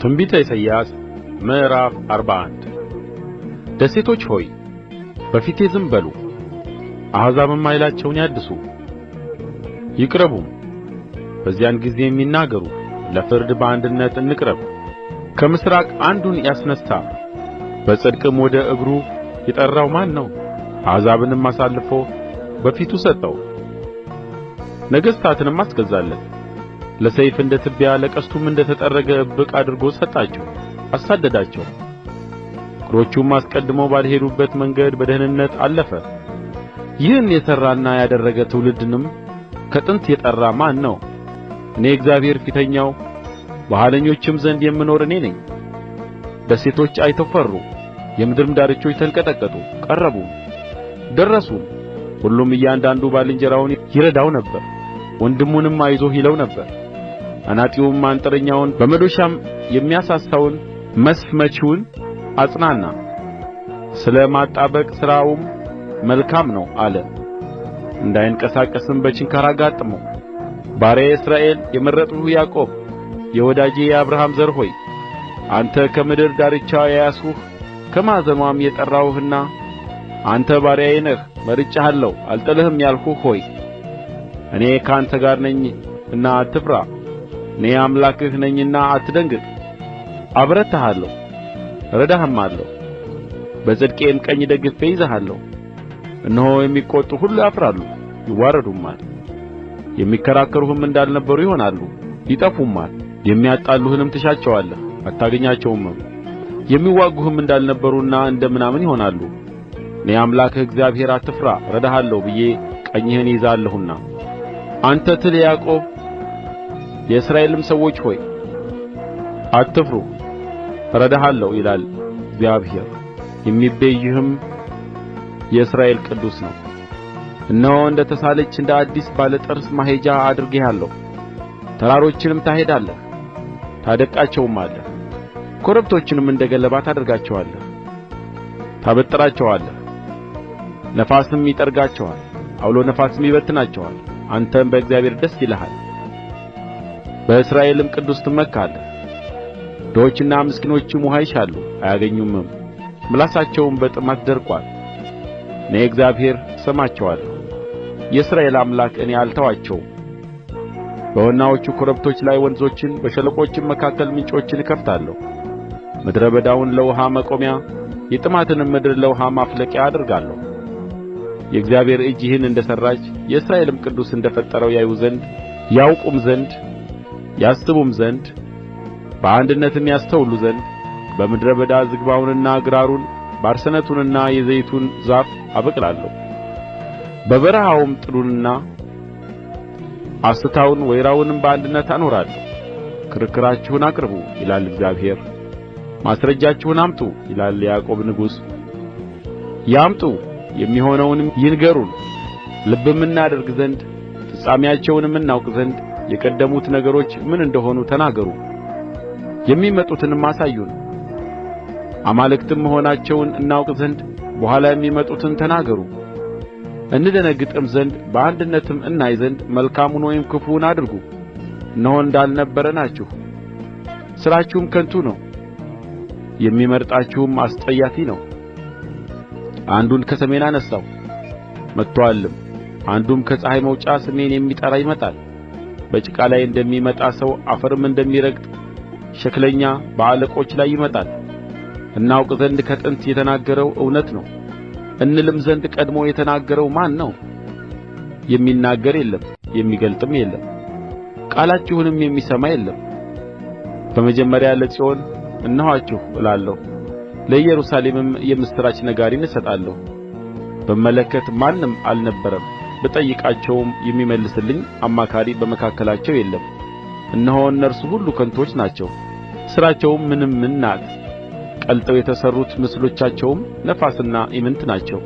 ትንቢተ ኢሳይያስ ምዕራፍ 41 ደሴቶች ሆይ በፊቴ ዝም በሉ፣ አሕዛብም ኃይላቸውን ያድሱ። ይቅረቡም፣ በዚያን ጊዜም ይናገሩ፣ ለፍርድ በአንድነት እንቅረብ። ከምሥራቅ አንዱን ያስነሣ በጽድቅም ወደ እግሩ የጠራው ማን ነው? አሕዛብንም አሳልፎ በፊቱ ሰጠው፣ ነገሥታትንም አስገዛለት። ለሰይፍ እንደ ትቢያ ለቀስቱም እንደ ተጠረገ እብቅ አድርጎ ሰጣቸው፣ አሳደዳቸው። እግሮቹም አስቀድመው ባልሄዱበት መንገድ በደኅንነት አለፈ። ይህን የሠራና ያደረገ ትውልድንም ከጥንት የጠራ ማን ነው? እኔ እግዚአብሔር ፊተኛው በኋለኞችም ዘንድ የምኖር እኔ ነኝ። ደሴቶች አይተው ፈሩ፣ የምድርም ዳርቾች ተንቀጠቀጡ፣ ቀረቡም ደረሱም። ሁሉም እያንዳንዱ ባልንጀራውን ይረዳው ነበር፣ ወንድሙንም አይዞህ ይለው ነበር። አናጢውም አንጥረኛውን በመዶሻም የሚያሳሳውን መስፍ መቺውን አጽናና። ስለ ማጣበቅ ሥራውም መልካም ነው አለ። እንዳይንቀሳቀስም በችንካር አጋጠመው። ባሪያዬ እስራኤል፣ የመረጥሁህ ያዕቆብ፣ የወዳጄ የአብርሃም ዘር ሆይ አንተ ከምድር ዳርቻ የያዝሁህ ከማዕዘንዋም የጠራሁህና አንተ ባሪያዬ ነህ፣ መርጬሃለሁ፣ አልጥልህም ያልሁህ ሆይ እኔ ከአንተ ጋር ነኝና አትፍራ። እኔ አምላክህ ነኝና አትደንግጥ። አበረታሃለሁ፣ እረዳህማለሁ፣ በጽድቄም ቀኝ ደግፌ ይዝሃለሁ። እነሆ የሚቈጡ ሁሉ ያፍራሉ ይዋረዱማል፣ የሚከራከሩህም እንዳልነበሩ ይሆናሉ ይጠፉማል። የሚያጣሉህንም ትሻቸዋለህ አታገኛቸውምም፣ የሚዋጉህም እንዳልነበሩና እንደ ምናምን ይሆናሉ። እኔ አምላክህ እግዚአብሔር አትፍራ፣ እረዳሃለሁ ብዬ ቀኝህን ይዛለሁና። አንተ ትል ያዕቆብ፣ የእስራኤልም ሰዎች ሆይ አትፍሩ፣ እረዳሃለሁ ይላል እግዚአብሔር፣ የሚቤዥህም የእስራኤል ቅዱስ ነው። እነሆ እንደ ተሳለች እንደ አዲስ ባለ ጥርስ ማሄጃ አድርጌሃለሁ። ተራሮችንም ታሄዳለህ ታደቅቃቸውማለህ፣ ኮረብቶችንም እንደ ገለባ ታደርጋቸዋለህ፣ ታበጥራቸዋለህ። ነፋስም ይጠርጋቸዋል፣ ዐውሎ ነፋስም ይበትናቸዋል። አንተም በእግዚአብሔር ደስ ይልሃል፣ በእስራኤልም ቅዱስ ትመካለህ። ድሆችና ምስኪኖችም ውኃ ይሻሉ አያገኙምም፣ ምላሳቸውም በጥማት ደርቋል። እኔ እግዚአብሔር እሰማቸዋለሁ፣ የእስራኤል አምላክ እኔ አልተዋቸውም። በወናዎቹ ኮረብቶች ላይ ወንዞችን በሸለቆችም መካከል ምንጮችን እከፍታለሁ። ምድረ በዳውን ለውኃ መቆሚያ የጥማትንም ምድር ለውኃ ማፍለቂያ አደርጋለሁ። የእግዚአብሔር እጅ ይህን እንደ ሠራች የእስራኤልም ቅዱስ እንደ ፈጠረው ያዩ ዘንድ ያውቁም ዘንድ ያስቡም ዘንድ በአንድነትም ያስተውሉ ዘንድ በምድረ በዳ ዝግባውንና ግራሩን ባርሰነቱንና የዘይቱን ዛፍ አበቅላለሁ። በበረሃውም ጥዱንና አስታውን ወይራውንም በአንድነት አኖራለሁ። ክርክራችሁን አቅርቡ ይላል እግዚአብሔር፣ ማስረጃችሁን አምጡ ይላል የያዕቆብ ንጉሥ። ያምጡ የሚሆነውንም ይንገሩን፣ ልብም እናደርግ ዘንድ ፍጻሜያቸውንም እናውቅ ዘንድ የቀደሙት ነገሮች ምን እንደሆኑ ተናገሩ። የሚመጡትንም አሳዩን። አማልክትም መሆናቸውን እናውቅ ዘንድ በኋላ የሚመጡትን ተናገሩ። እንደነግጥም ዘንድ በአንድነትም እናይ ዘንድ መልካሙን ወይም ክፉውን አድርጉ። እነሆ እንዳልነበረ ናችሁ፣ ሥራችሁም ከንቱ ነው፣ የሚመርጣችሁም አስጸያፊ ነው። አንዱን ከሰሜን አነሣው መጥቶአልም፣ አንዱም ከፀሐይ መውጫ ስሜን የሚጠራ ይመጣል። በጭቃ ላይ እንደሚመጣ ሰው አፈርም እንደሚረግጥ ሸክለኛ በአለቆች ላይ ይመጣል። እናውቅ ዘንድ ከጥንት የተናገረው እውነት ነው፣ እንልም ዘንድ ቀድሞ የተናገረው ማን ነው? የሚናገር የለም የሚገልጥም የለም፣ ቃላችሁንም የሚሰማ የለም። በመጀመሪያ ለጽዮን እነኋችሁ እላለሁ፣ ለኢየሩሳሌምም የምሥራች ነጋሪን እሰጣለሁ። ብመለከት ማንም አልነበረም፣ ብጠይቃቸውም የሚመልስልኝ አማካሪ በመካከላቸው የለም። እነሆ እነርሱ ሁሉ ከንቱዎች ናቸው፣ ሥራቸውም ምንምን ናት። ቀልጠው የተሠሩት ምስሎቻቸውም ነፋስና ኢምንት ናቸው።